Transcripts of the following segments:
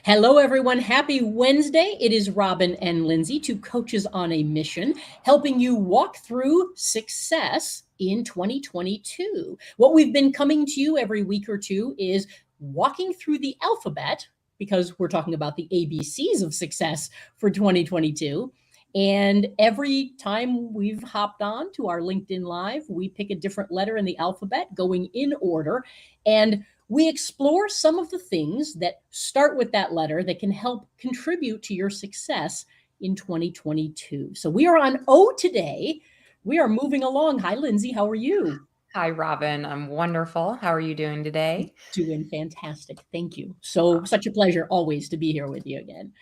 Hello, everyone. Happy Wednesday. It is Robin and Lindsay, two coaches on a mission, helping you walk through success in 2022. What we've been coming to you every week or two is walking through the alphabet, because we're talking about the ABCs of success for 2022. And every time we've hopped on to our LinkedIn Live, we pick a different letter in the alphabet going in order. And we explore some of the things that start with that letter that can help contribute to your success in 2022. So we are on O today. We are moving along. Hi, Lindsay. How are you? Hi, Robin. I'm wonderful. How are you doing today? Doing fantastic. Thank you. Such a pleasure always to be here with you again.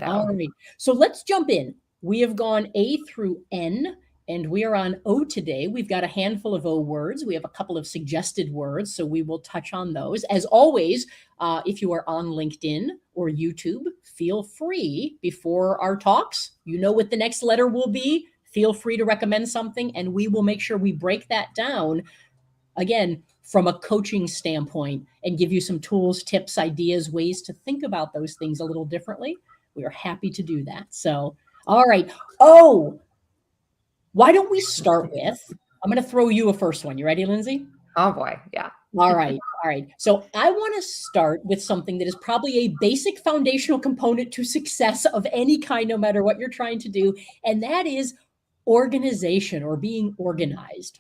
All Ditto. right. So let's jump in. We have gone A through N, and we are on O today. We've got a handful of O words. We have a couple of suggested words, so we will touch on those. As always, if you are on LinkedIn or YouTube, feel free before our talks. You know what the next letter will be. Feel free to recommend something, and we will make sure we break that down, again, from a coaching standpoint and give you some tools, tips, ideas, ways to think about those things a little differently. We are happy to do that. So, all right. Oh, why don't we start with, I'm going to throw you a first one. You ready, Lindsay? Oh boy. Yeah. All right. All right. So I want to start with something that is probably a basic foundational component to success of any kind, no matter what you're trying to do. And that is organization or being organized.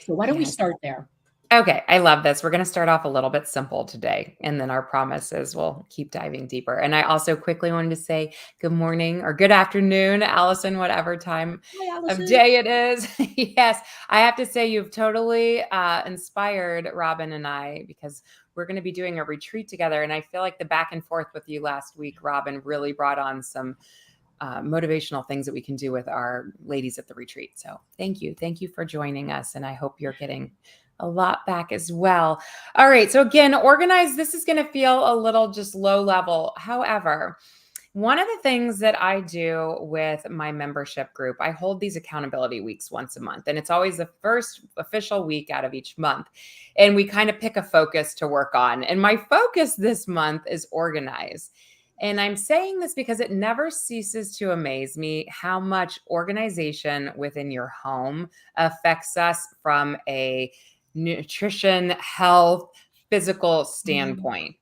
So why don't we Yes. start there? Okay. I love this. We're going to start off a little bit simple today, and then our promises will keep diving deeper. And I also quickly wanted to say good morning or good afternoon, Allison, whatever time Hi, of Allison. day it is. Yes. I have to say you've totally inspired Robin and I, because we're going to be doing a retreat together. And I feel like the back and forth with you last week, Robin, really brought on some motivational things that we can do with our ladies at the retreat. So thank you. Thank you for joining us. And I hope you're getting a lot back as well. All right. So again, organize. This is going to feel a little just low level. However, one of the things that I do with my membership group, I hold these accountability weeks once a month, and it's always the first official week out of each month. And we kind of pick a focus to work on. And my focus this month is organize. And I'm saying this because it never ceases to amaze me how much organization within your home affects us from a nutrition, health, physical standpoint.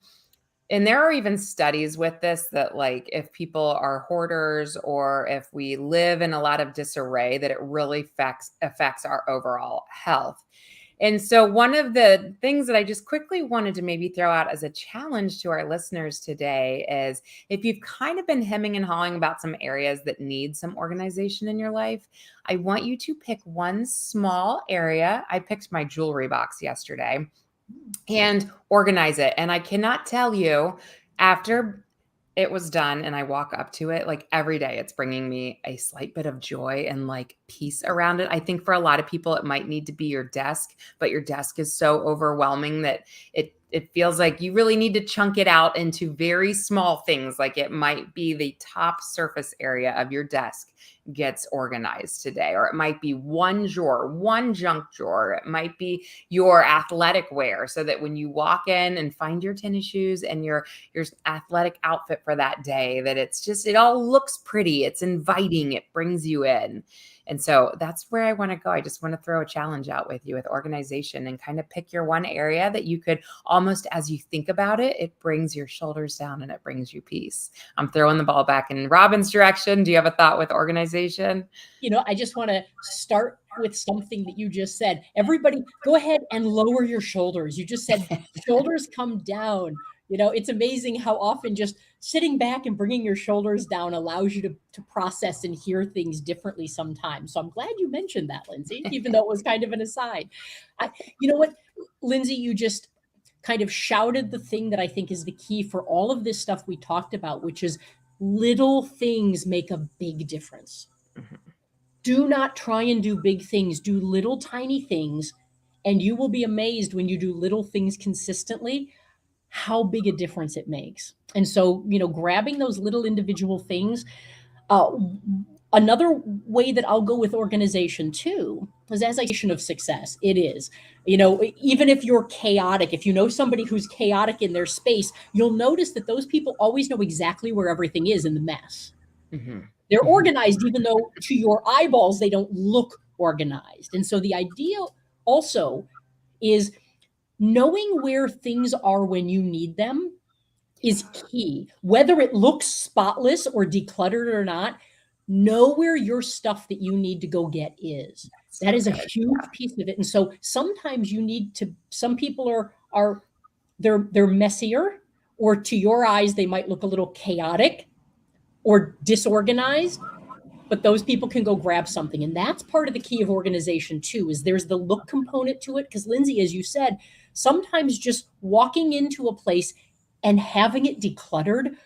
And there are even studies with this that, like, if people are hoarders or if we live in a lot of disarray, that it really affects our overall health. And so one of the things that I just quickly wanted to maybe throw out as a challenge to our listeners today is, if you've kind of been hemming and hawing about some areas that need some organization in your life, I want you to pick one small area. I picked my jewelry box yesterday and organize it. And I cannot tell you, after it was done and I walk up to it, like, every day it's bringing me a slight bit of joy and like peace around it. I think for a lot of people, it might need to be your desk, but your desk is so overwhelming that it feels like you really need to chunk it out into very small things. Like, it might be the top surface area of your desk gets organized today, or it might be one drawer, one junk drawer. It might be your athletic wear, so that when you walk in and find your tennis shoes and your athletic outfit for that day, that it's just, it all looks pretty, it's inviting, it brings you in. And so that's where I want to go. I just want to throw a challenge out with you with organization, and kind of pick your one area that you could almost, as you think about it, it brings your shoulders down and it brings you peace. I'm throwing the ball back in Robin's direction. Do you have a thought with organization? I just want to start with something that you just said. Everybody, go ahead and lower your shoulders. You just said shoulders come down. It's amazing how often just sitting back and bringing your shoulders down allows you to process and hear things differently sometimes. So I'm glad you mentioned that, Lindsay, even though it was kind of an aside. You know what, Lindsay, you just kind of shouted the thing that I think is the key for all of this stuff we talked about, which is little things make a big difference. Do not try and do big things. Do little tiny things, and you will be amazed when you do little things consistently, how big a difference it makes. And so, grabbing those little individual things, uh, Another way that I'll go with organization too is as I of success. It is, even if you're chaotic, if you know somebody who's chaotic in their space, you'll notice that those people always know exactly where everything is in the mess. Mm-hmm. They're Mm-hmm. organized, even though to your eyeballs, they don't look organized. And so the idea also is knowing where things are when you need them is key. Whether it looks spotless or decluttered or not, know where your stuff that you need to go get is. So That is a good. huge piece of it. And so sometimes you need to, some people are they're messier, or to your eyes, they might look a little chaotic or disorganized, but those people can go grab something. And that's part of the key of organization too, is there's the look component to it. Because Lindsay, as you said, sometimes just walking into a place and having it decluttered,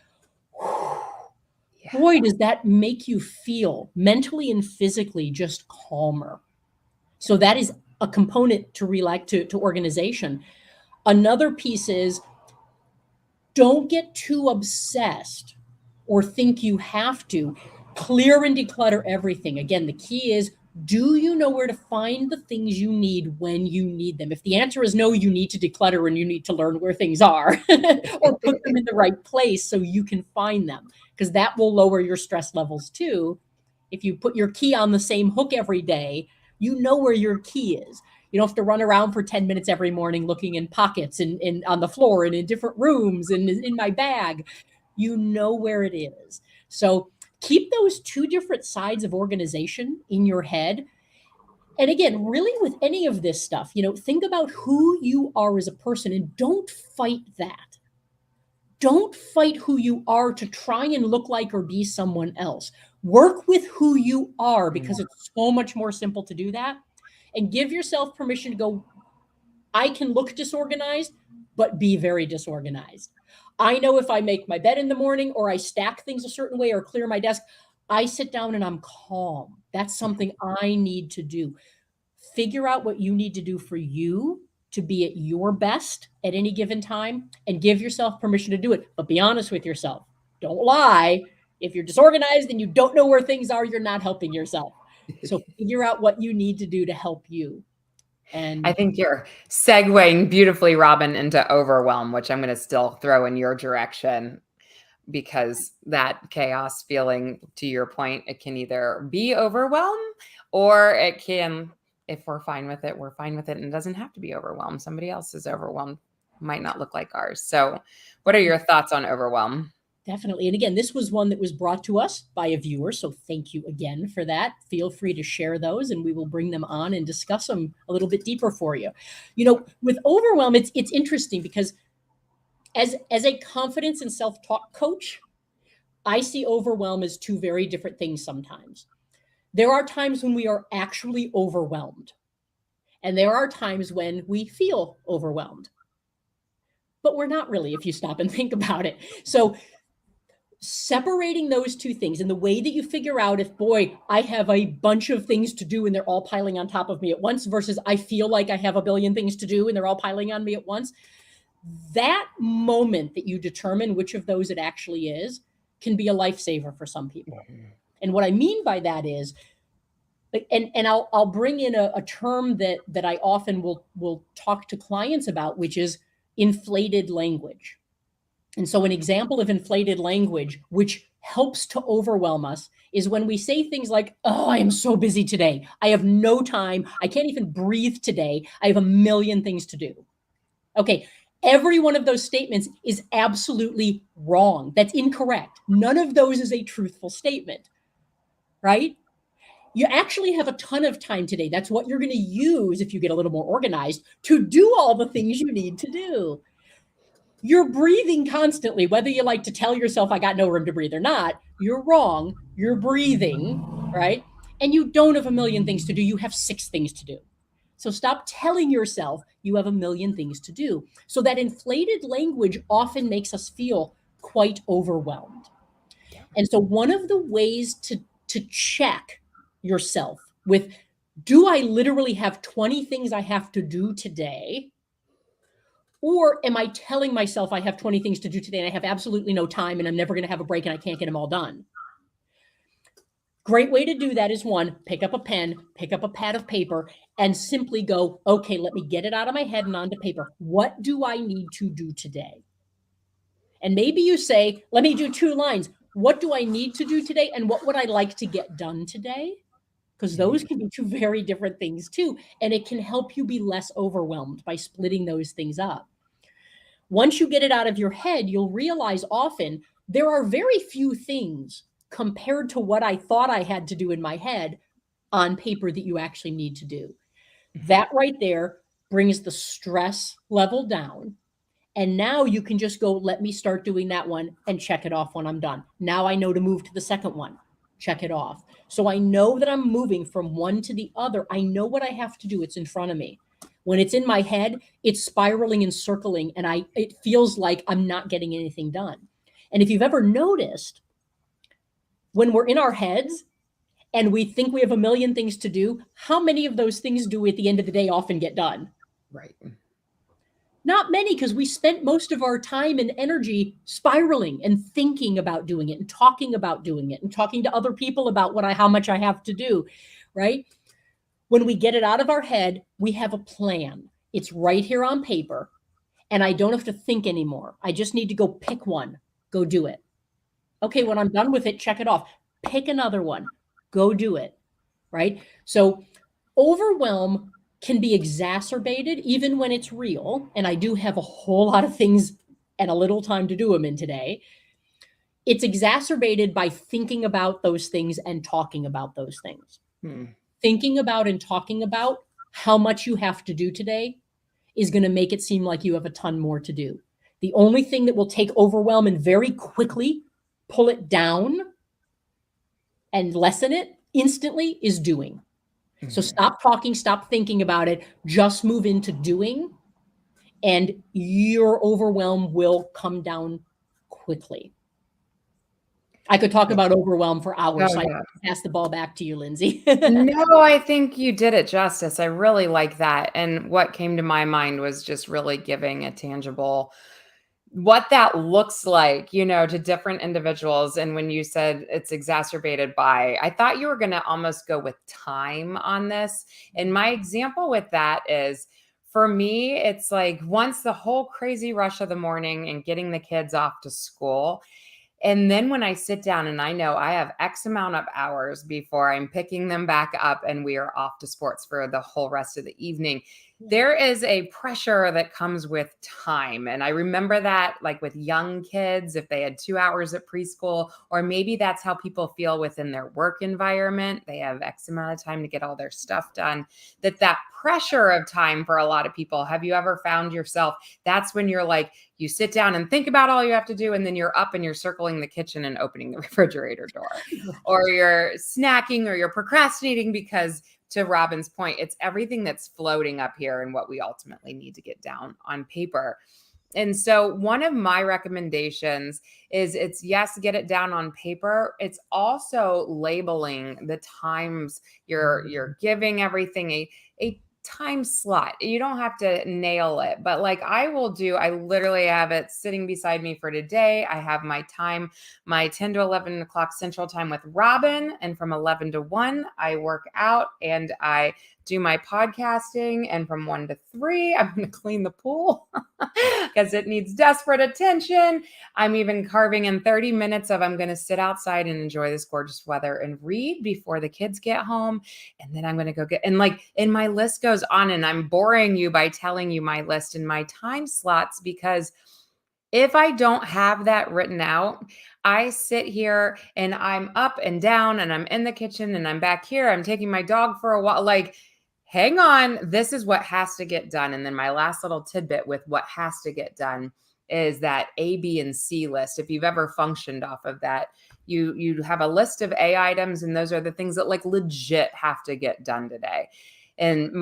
boy, does that make you feel mentally and physically just calmer. So that is a component to organization. Another piece is, don't get too obsessed or think you have to clear and declutter everything. Again, the key is, do you know where to find the things you need when you need them? If the answer is no, you need to declutter and you need to learn where things are or put them in the right place so you can find them, because that will lower your stress levels too. If you put your key on the same hook every day, you know where your key is. You don't have to run around for 10 minutes every morning looking in pockets and on the floor and in different rooms and in my bag. You know where it is. So keep those two different sides of organization in your head. And again, really with any of this stuff, think about who you are as a person and don't fight that. Don't fight who you are to try and look like or be someone else. Work with who you are, because it's so much more simple to do that. And give yourself permission to go, I can look disorganized, but be very disorganized. I know if I make my bed in the morning or I stack things a certain way or clear my desk, I sit down and I'm calm. That's something I need to do. Figure out what you need to do for you to be at your best at any given time, and give yourself permission to do it. But be honest with yourself. Don't lie. If you're disorganized and you don't know where things are, you're not helping yourself. So figure out what you need to do to help you. And I think you're segueing beautifully, Robin, into overwhelm, which I'm going to still throw in your direction, because that chaos feeling, to your point, it can either be overwhelm, or it can, if we're fine with it, we're fine with it. And it doesn't have to be overwhelmed. Somebody else is overwhelmed, might not look like ours. So what are your thoughts on overwhelm? definitely. And again, this was one that was brought to us by a viewer. So thank you again for that. Feel free to share those and we will bring them on and discuss them a little bit deeper for you. With overwhelm, it's interesting because as a confidence and self-talk coach, I see overwhelm as two very different things sometimes. There are times when we are actually overwhelmed, and there are times when we feel overwhelmed. But we're not really, if you stop and think about it. So separating those two things, and the way that you figure out if, boy, I have a bunch of things to do and they're all piling on top of me at once, versus I feel like I have a billion things to do and they're all piling on me at once, that moment that you determine which of those it actually is can be a lifesaver for some people. Mm-hmm. And what I mean by that is, and I'll bring in a term that I often will talk to clients about, which is inflated language. And so an example of inflated language, which helps to overwhelm us, is when we say things like, oh, I am so busy today. I have no time. I can't even breathe today. I have a million things to do. Okay. Every one of those statements is absolutely wrong. That's incorrect. None of those is a truthful statement, right? You actually have a ton of time today. That's what you're going to use, if you get a little more organized, to do all the things you need to do. You're breathing constantly, whether you like to tell yourself I got no room to breathe or not. You're wrong. You're breathing, right? And you don't have a million things to do. You have 6 things to do. So stop telling yourself you have a million things to do. So that inflated language often makes us feel quite overwhelmed. Yeah. And so one of the ways to check yourself with, do I literally have 20 things I have to do today? Or am I telling myself I have 20 things to do today and I have absolutely no time and I'm never going to have a break and I can't get them all done? Great way to do that is one, pick up a pen, pick up a pad of paper, and simply go, okay, let me get it out of my head and onto paper. What do I need to do today? And maybe you say, let me do 2 lines. What do I need to do today? And what would I like to get done today? Because those can be 2 very different things too. And it can help you be less overwhelmed by splitting those things up. Once you get it out of your head, you'll realize often there are very few things compared to what I thought I had to do in my head on paper that you actually need to do. That right there brings the stress level down. And now you can just go, let me start doing that one and check it off when I'm done. Now I know to move to the second one, check it off. So I know that I'm moving from one to the other. I know what I have to do. It's in front of me. When it's in my head, it's spiraling and circling, and it feels like I'm not getting anything done. And if you've ever noticed, when we're in our heads and we think we have a million things to do, how many of those things do we at the end of the day often get done? Right. Not many, because we spent most of our time and energy spiraling and thinking about doing it and talking about doing it and talking to other people about how much I have to do, right? When we get it out of our head, we have a plan. It's right here on paper, and I don't have to think anymore. I just need to go pick one, go do it. Okay, when I'm done with it, check it off. Pick another one, go do it, right? So overwhelm can be exacerbated even when it's real. And I do have a whole lot of things and a little time to do them in today. It's exacerbated by thinking about those things and talking about those things. Thinking about and talking about how much you have to do today is going to make it seem like you have a ton more to do. The only thing that will take overwhelm and very quickly pull it down and lessen it instantly is doing. So stop talking, stop thinking about it, just move into doing, and your overwhelm will come down quickly. I could talk about overwhelm for hours. So I pass the ball back to you, Lindsay. No, I think you did it justice. I really like that. And what came to my mind was just really giving a tangible what that looks like, to different individuals. And when you said it's exacerbated by, I thought you were going to almost go with time on this. And my example with that is, for me, it's like once the whole crazy rush of the morning and getting the kids off to school. And then when I sit down and I know I have X amount of hours before I'm picking them back up and we are off to sports for the whole rest of the evening, there is a pressure that comes with time. And I remember that like with young kids, if they had 2 hours at preschool, or maybe that's how people feel within their work environment. They have X amount of time to get all their stuff done. That pressure of time for a lot of people. Have you ever found yourself, that's when you're like, you sit down and think about all you have to do, and then you're up and you're circling the kitchen and opening the refrigerator door, or you're snacking, or you're procrastinating because, to Robin's point, it's everything that's floating up here and what we ultimately need to get down on paper. And so one of my recommendations is it's yes, get it down on paper. It's also labeling the times you're giving everything a time slot. You don't have to nail it, but like I literally have it sitting beside me for today. I have my time, my 10 to 11 o'clock central time with Robin. And from 11 to 1, I work out and I do my podcasting. And from 1 to 3, I'm going to clean the pool because it needs desperate attention. I'm even carving in 30 minutes of I'm going to sit outside and enjoy this gorgeous weather and read before the kids get home. And then I'm going to go and my list goes on, and I'm boring you by telling you my list and my time slots, because if I don't have that written out, I sit here and I'm up and down and I'm in the kitchen and I'm back here. I'm taking my dog for a walk. Like, hang on, this is what has to get done. And then my last little tidbit with what has to get done is that A, B, and C list. If you've ever functioned off of that, you have a list of A items, and those are the things that like legit have to get done today. And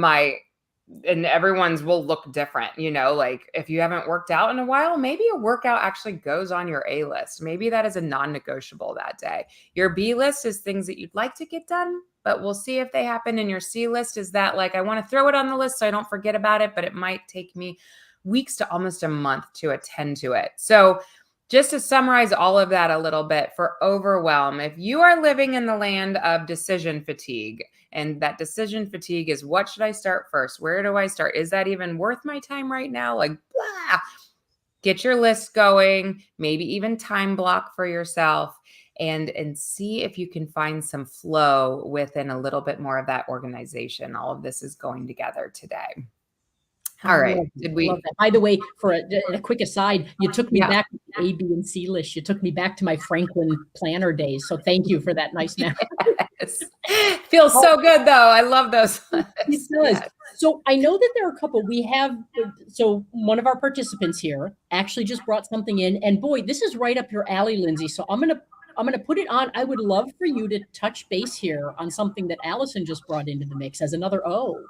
everyone's will look different, like if you haven't worked out in a while, maybe a workout actually goes on your A list. Maybe that is a non-negotiable that day. Your B list is things that you'd like to get done, but we'll see if they happen. And your C list is that like, I want to throw it on the list so I don't forget about it, but it might take me weeks to almost a month to attend to it. So Just to summarize all of that a little bit for overwhelm, if you are living in the land of decision fatigue, and that decision fatigue is, what should I start first? Where do I start? Is that even worth my time right now? Like, blah. Get your list going, maybe even time block for yourself, and see if you can find some flow within a little bit more of that organization. All of this is going together today. All right. I love that. By the way, for a quick aside, you took me back to the A, B, and C list. You took me back to my Franklin planner days. So thank you for that nice memory. Yes. Feels so good, though. I love those. It does. Yes. So I know that there are a couple. So one of our participants here actually just brought something in. And boy, this is right up your alley, Lindsay. So I'm gonna put it on. I would love for you to touch base here on something that Allison just brought into the mix as another O.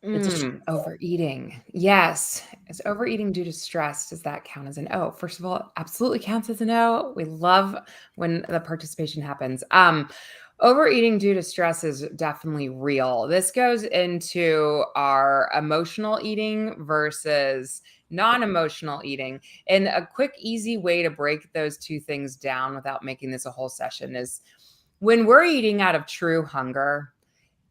Overeating. Yes. Is overeating due to stress? Does that count as an O? First of all, absolutely counts as an O. We love when the participation happens. Overeating due to stress is definitely real. This goes into our emotional eating versus non-emotional eating. And a quick, easy way to break those two things down without making this a whole session is when we're eating out of true hunger,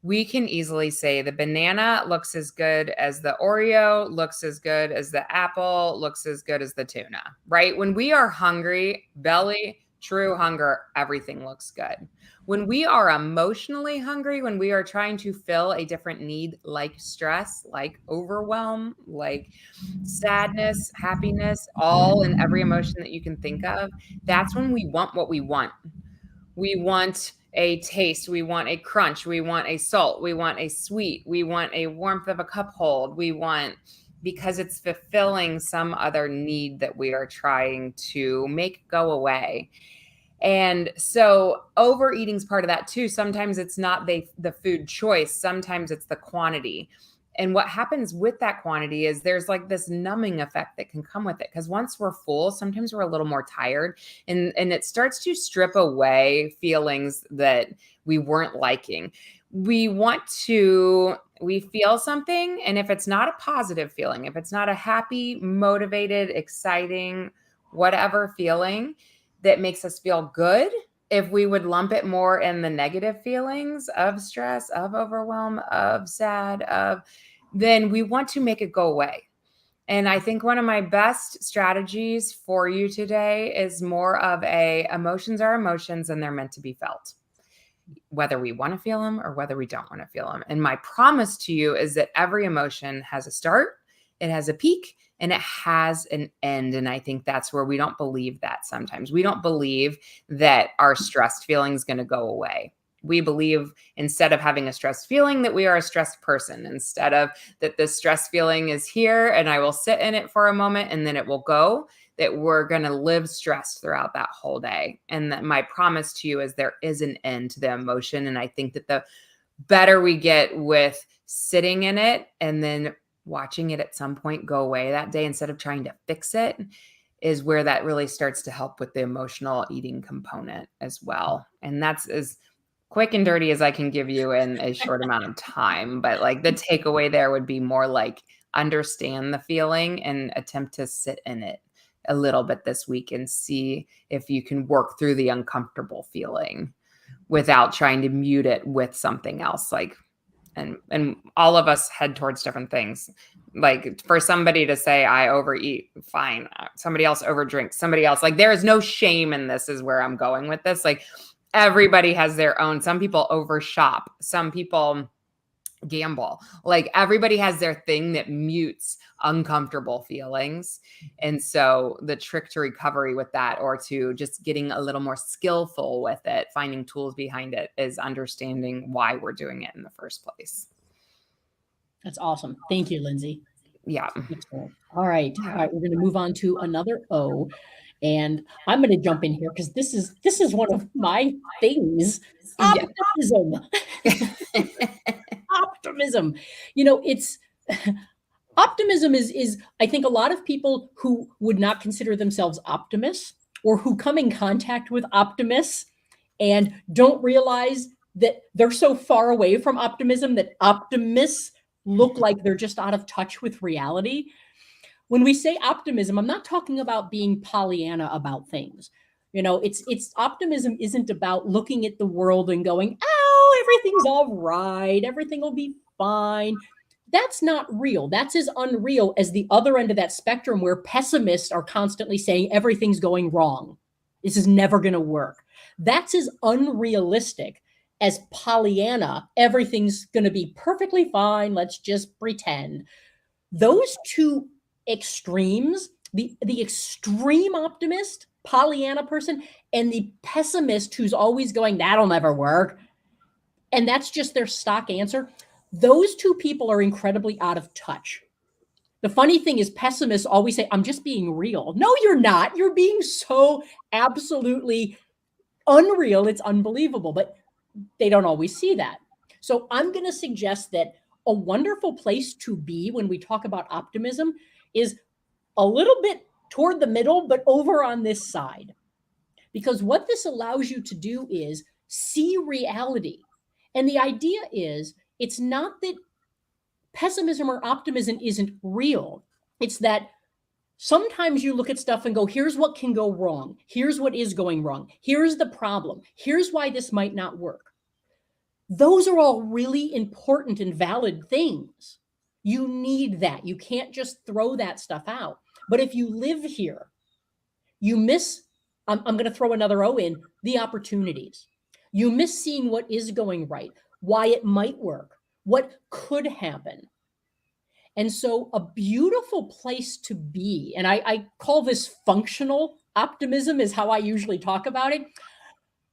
we can easily say the banana looks as good as the Oreo, looks as good as the apple, looks as good as the tuna, right? When we are hungry, belly, true hunger, everything looks good. When we are emotionally hungry, when we are trying to fill a different need like stress, like overwhelm, like sadness, happiness, all and every emotion that you can think of, that's when we want what we want. We want a taste, we want a crunch, we want a salt, we want a sweet, we want a warmth of a cup hold, we want, because it's fulfilling some other need that we are trying to make go away. And so overeating is part of that too. Sometimes it's not the food choice, sometimes it's the quantity. And what happens with that quantity is there's like this numbing effect that can come with it. Because once we're full, sometimes we're a little more tired and it starts to strip away feelings that we weren't liking. We feel something. And if it's not a positive feeling, if it's not a happy, motivated, exciting, whatever feeling that makes us feel good, if we would lump it more in the negative feelings of stress, of overwhelm, of sad, then we want to make it go away. And I think one of my best strategies for you today is more of emotions are emotions and they're meant to be felt, whether we want to feel them or whether we don't want to feel them. And my promise to you is that every emotion has a start, it has a peak, and it has an end. And I think that's where we don't believe that sometimes. We don't believe that our stressed feeling is going to go away. We believe instead of having a stressed feeling that we are a stressed person, instead of that the stress feeling is here and I will sit in it for a moment and then it will go, that we're going to live stressed throughout that whole day. And that my promise to you is there is an end to the emotion. And I think that the better we get with sitting in it and then watching it at some point go away that day instead of trying to fix it, is where that really starts to help with the emotional eating component as well. And that's as quick and dirty as I can give you in a short amount of time. But like the takeaway there would be more like understand the feeling and attempt to sit in it a little bit this week and see if you can work through the uncomfortable feeling without trying to mute it with something else. Like, and all of us head towards different things. Like for somebody to say, I overeat, fine. Somebody else overdrinks, somebody else, like there is no shame in this is where I'm going with this. Like everybody has their own, some people overshop, some people gamble, like everybody has their thing that mutes uncomfortable feelings. And so the trick to recovery with that, or to just getting a little more skillful with it, finding tools behind it, is understanding why we're doing it in the first place. That's awesome. Thank you, Lindsay. Yeah. Excellent. All right. We're going to move on to another O, and I'm going to jump in here because this is one of my things. Optimism. Optimism. It's optimism is I think a lot of people who would not consider themselves optimists, or who come in contact with optimists and don't realize that they're so far away from optimism that optimists look like they're just out of touch with reality. when we say optimism, I'm not talking about being Pollyanna about things. It's optimism isn't about looking at the world and going, oh, everything's all right, everything will be fine. That's not real. That's as unreal as the other end of that spectrum where pessimists are constantly saying everything's going wrong. This is never going to work. That's as unrealistic as Pollyanna, everything's going to be perfectly fine. Let's just pretend. Those two extremes, the extreme optimist, Pollyanna person, and the pessimist who's always going, that'll never work, and that's just their stock answer, those two people are incredibly out of touch. The funny thing is, pessimists always say, I'm just being real. No, you're not. You're being so absolutely unreal. It's unbelievable, but they don't always see that. So I'm going to suggest that a wonderful place to be when we talk about optimism is a little bit toward the middle, but over on this side. Because what this allows you to do is see reality. And the idea is, it's not that pessimism or optimism isn't real. It's that sometimes you look at stuff and go, here's what can go wrong. Here's what is going wrong. Here's the problem. Here's why this might not work. Those are all really important and valid things. You need that. You can't just throw that stuff out. But if you live here, you miss, I'm going to throw another O in, the opportunities. You miss seeing what is going right, why it might work, what could happen. And so a beautiful place to be, and I call this functional optimism is how I usually talk about it.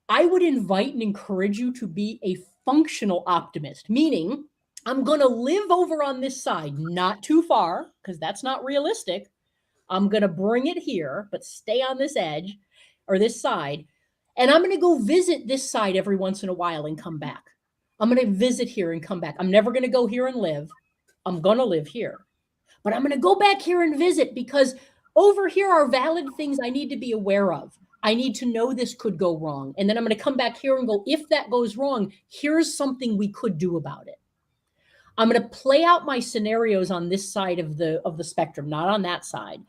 I would invite and encourage you to be a functional optimist, meaning I'm going to live over on this side, not too far, because that's not realistic. I'm going to bring it here, but stay on this edge or this side. And I'm going to go visit this side every once in a while and come back. I'm going to visit here and come back. I'm never going to go here and live. I'm going to live here. But I'm going to go back here and visit because over here are valid things I need to be aware of. I need to know this could go wrong. And then I'm going to come back here and go, if that goes wrong, here's something we could do about it. I'm going to play out my scenarios on this side of the spectrum, not on that side.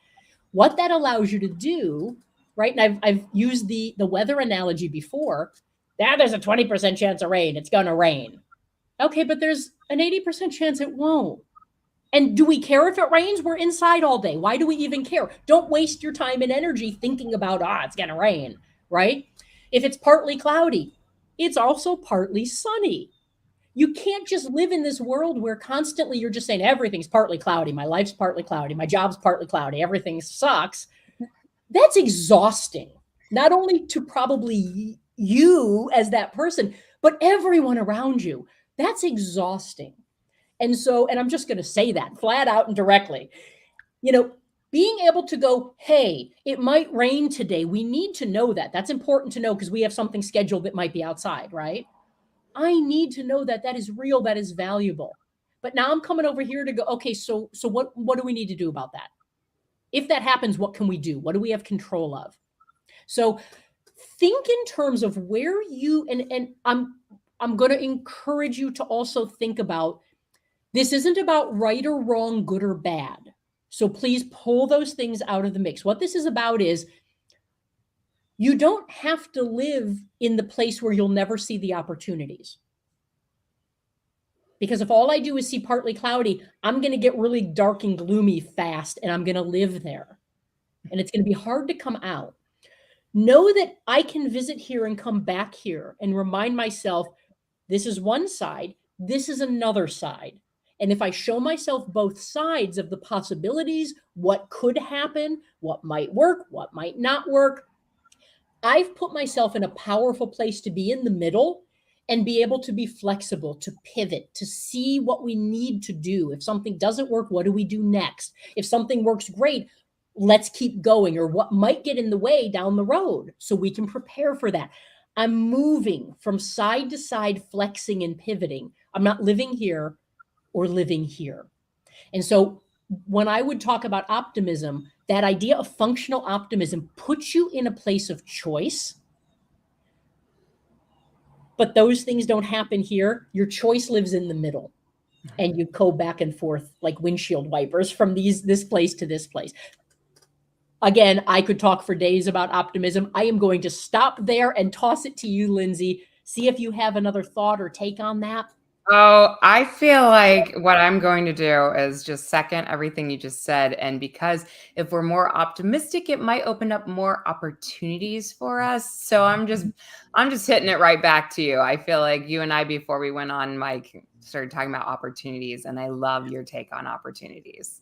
What that allows you to do, right? And I've used the weather analogy before. There's a 20% chance of rain. It's going to rain. Okay, but there's an 80% chance it won't. And do we care if it rains? We're inside all day. Why do we even care? Don't waste your time and energy thinking about, it's going to rain, right? If it's partly cloudy, it's also partly sunny. You can't just live in this world where constantly you're just saying everything's partly cloudy. My life's partly cloudy. My job's partly cloudy. Everything sucks. That's exhausting, not only to probably you as that person, but everyone around you. That's exhausting. And I'm just going to say that flat out and directly, being able to go, hey, it might rain today. We need to know that. That's important to know because we have something scheduled that might be outside, right? I need to know that that is real, that is valuable. But now I'm coming over here to go, okay, so what do we need to do about that? If that happens, what can we do? What do we have control of? So think in terms of where you, and I'm going to encourage you to also think about, this isn't about right or wrong, good or bad. So please pull those things out of the mix. What this is about is you don't have to live in the place where you'll never see the opportunities. Because if all I do is see partly cloudy, I'm going to get really dark and gloomy fast, and I'm going to live there. And it's going to be hard to come out. Know that I can visit here and come back here and remind myself, this is one side, this is another side. And if I show myself both sides of the possibilities, what could happen, what might work, what might not work, I've put myself in a powerful place to be in the middle and be able to be flexible, to pivot, to see what we need to do. If something doesn't work, what do we do next? If something works great, let's keep going, or what might get in the way down the road so we can prepare for that. I'm moving from side to side, flexing and pivoting. I'm not living here or living here. And so when I would talk about optimism, that idea of functional optimism puts you in a place of choice. But those things don't happen here. Your choice lives in the middle. and you go back and forth like windshield wipers from this place to this place. Again, I could talk for days about optimism. I am going to stop there and toss it to you, Lindsay. See if you have another thought or take on that. Oh, I feel like what I'm going to do is just second everything you just said. And because if we're more optimistic, it might open up more opportunities for us. So I'm just hitting it right back to you. I feel like you and I, before we went on mic, started talking about opportunities, and I love your take on opportunities.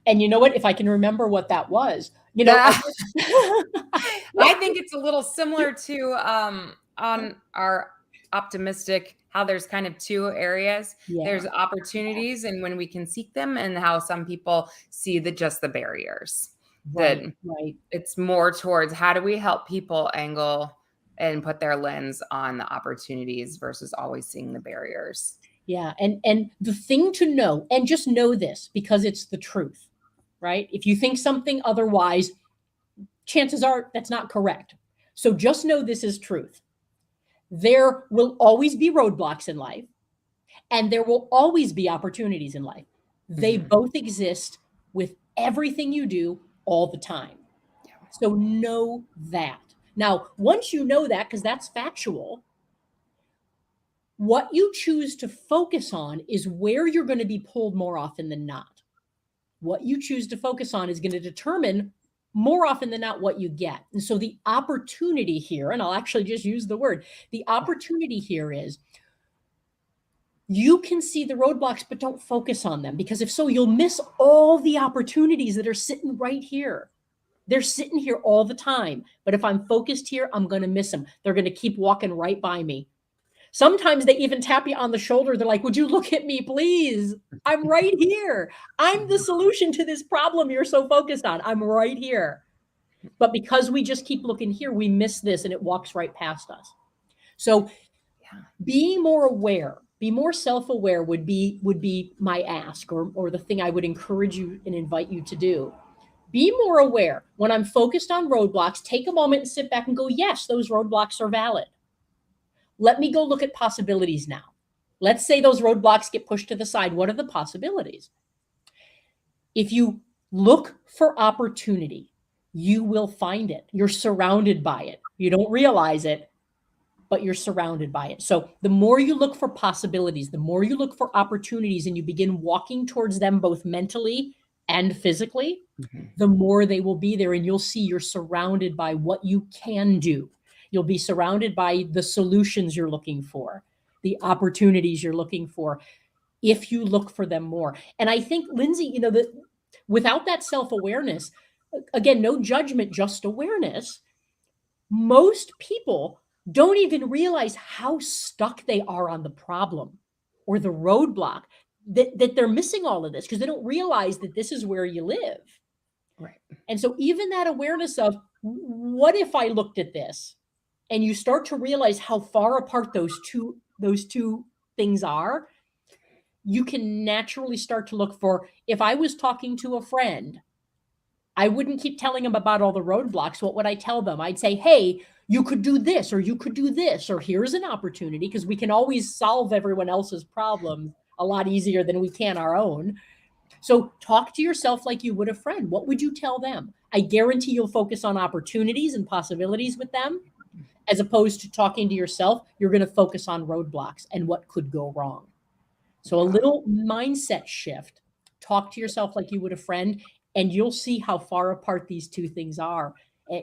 And you know what? If I can remember what that was, I think it's a little similar to on our optimistic, how there's kind of two areas. Yeah. There's opportunities and when we can seek them, and how some people see just the barriers. Right, That right. it's more towards how do we help people angle and put their lens on the opportunities versus always seeing the barriers. Yeah. And the thing to know, and just know this because it's the truth, right? If you think something otherwise, chances are that's not correct. So just know this is truth. There will always be roadblocks in life, and there will always be opportunities in life. They both exist with everything you do all the time. So know that. Now, once you know that, because that's factual, what you choose to focus on is where you're going to be pulled more often than not. What you choose to focus on is going to determine more often than not what you get. And so the opportunity here, and I'll actually just use the word, the opportunity here is you can see the roadblocks, but don't focus on them, because if so, you'll miss all the opportunities that are sitting right here. They're sitting here all the time. But if I'm focused here, I'm going to miss them. They're going to keep walking right by me. Sometimes they even tap you on the shoulder. They're like, would you look at me, please? I'm right here. I'm the solution to this problem you're so focused on. I'm right here. But because we just keep looking here, we miss this and it walks right past us. So be more aware, be more self-aware would be my ask, or the thing I would encourage you and invite you to do. Be more aware. When I'm focused on roadblocks, take a moment and sit back and go, yes, those roadblocks are valid. Let me go look at possibilities now. Let's say those roadblocks get pushed to the side. What are the possibilities? If you look for opportunity, you will find it. You're surrounded by it. You don't realize it, but you're surrounded by it. So the more you look for possibilities, the more you look for opportunities, and you begin walking towards them both mentally and physically, the more they will be there, and you'll see you're surrounded by what you can do. You'll be surrounded by the solutions you're looking for, the opportunities you're looking for, if you look for them more. And I think, Lindsay, that without that self-awareness, again, no judgment, just awareness, most people don't even realize how stuck they are on the problem or the roadblock, that they're missing all of this because they don't realize that this is where you live. Right. And so even that awareness of, what if I looked at this? And you start to realize how far apart those two things are, you can naturally start to look for, if I was talking to a friend, I wouldn't keep telling them about all the roadblocks. What would I tell them? I'd say, hey, you could do this, or you could do this, or here's an opportunity, because we can always solve everyone else's problems a lot easier than we can our own. So talk to yourself like you would a friend. What would you tell them? I guarantee you'll focus on opportunities and possibilities with them, as opposed to talking to yourself. You're going to focus on roadblocks and what could go wrong. So a little mindset shift. Talk to yourself like you would a friend, and you'll see how far apart these two things are,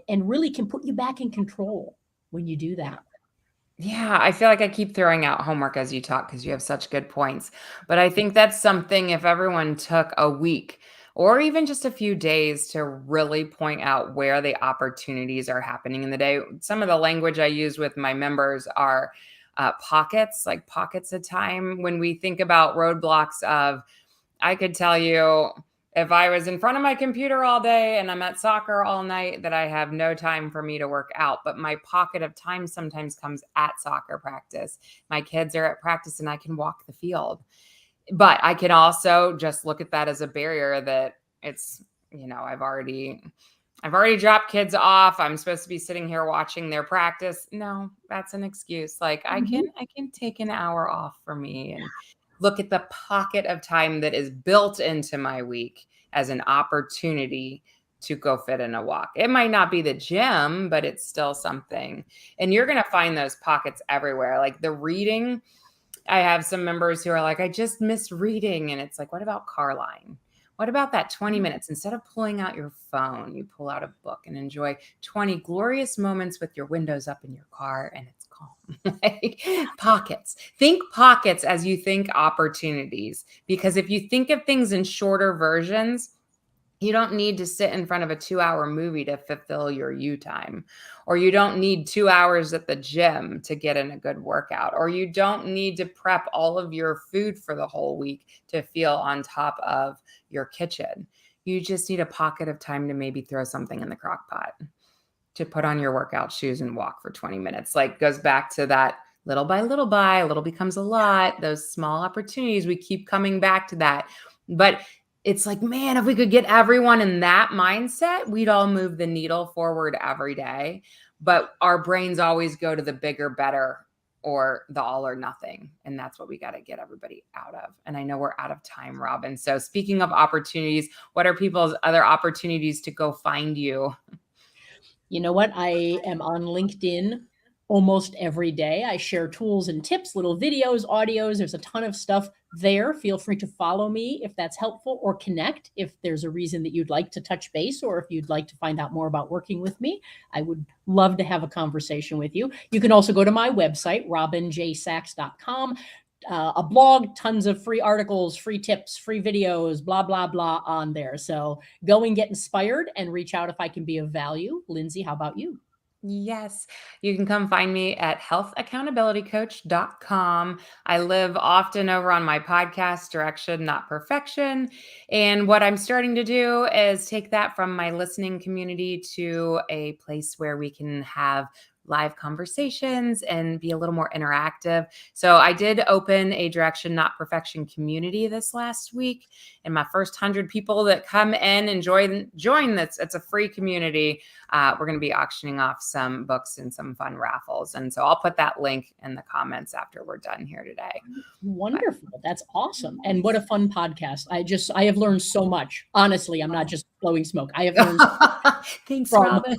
and really can put you back in control when you do that. Yeah, I feel like I keep throwing out homework as you talk because you have such good points. But I think that's something, if everyone took a week or even just a few days to really point out where the opportunities are happening in the day. Some of the language I use with my members are pockets, like pockets of time. When we think about roadblocks of, I could tell you, if I was in front of my computer all day and I'm at soccer all night, that I have no time for me to work out. But my pocket of time sometimes comes at soccer practice. My kids are at practice and I can walk the field. But I can also just look at that as a barrier that it's, I've already dropped kids off. I'm supposed to be sitting here watching their practice. No, that's an excuse. Like I can take an hour off for me. And look at the pocket of time that is built into my week as an opportunity to go fit in a walk. It might not be the gym, but it's still something. And you're going to find those pockets everywhere. Like the reading, I have some members who are like, I just miss reading. And it's like, what about car line? What about that 20 minutes? Instead of pulling out your phone, you pull out a book and enjoy 20 glorious moments with your windows up in your car and it's calm. Like, pockets. Think pockets as you think opportunities. Because if you think of things in shorter versions, you don't need to sit in front of a 2-hour movie to fulfill your you time, or you don't need 2 hours at the gym to get in a good workout, or you don't need to prep all of your food for the whole week to feel on top of your kitchen. You just need a pocket of time to maybe throw something in the crock pot, to put on your workout shoes and walk for 20 minutes. Like, goes back to that little by little a little becomes a lot, those small opportunities. We keep coming back to that. But it's like, man, if we could get everyone in that mindset, we'd all move the needle forward every day. But our brains always go to the bigger, better, or the all or nothing. And that's what we got to get everybody out of. And I know we're out of time, Robin. So speaking of opportunities, what are people's other opportunities to go find you? You know what? I am on LinkedIn almost every day. I share tools and tips, little videos, audios. There's a ton of stuff there. Feel free to follow me if that's helpful, or connect if there's a reason that you'd like to touch base, or if you'd like to find out more about working with me. I would love to have a conversation with you. You can also go to my website, robinjsachs.com. A blog, tons of free articles, free tips, free videos, blah, blah, blah on there. So go and get inspired and reach out if I can be of value. Lindsay, how about you? Yes, you can come find me at healthaccountabilitycoach.com. I live often over on my podcast, Direction, Not Perfection. And what I'm starting to do is take that from my listening community to a place where we can have live conversations and be a little more interactive. So I did open a Direction, Not Perfection community this last week. And my first 100 people that come in and join this, it's a free community. We're going to be auctioning off some books and some fun raffles. And so I'll put that link in the comments after we're done here today. Wonderful. That's awesome. And what a fun podcast. I have learned so much. Honestly, I'm not just blowing smoke. I have learned Thanks, from, Robin.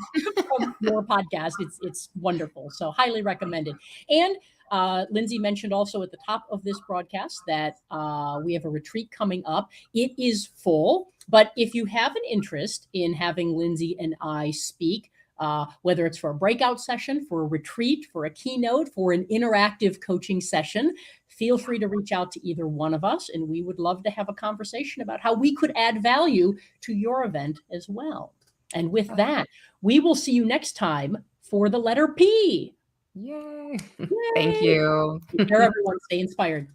from your podcast. It's wonderful. So highly recommended. And Lindsay mentioned also at the top of this broadcast that we have a retreat coming up. It is full, but if you have an interest in having Lindsay and I speak, whether it's for a breakout session, for a retreat, for a keynote, for an interactive coaching session, feel free to reach out to either one of us, and we would love to have a conversation about how we could add value to your event as well. And with that, we will see you next time for the letter P. Yay. Thank you. Take care, everyone. Stay inspired.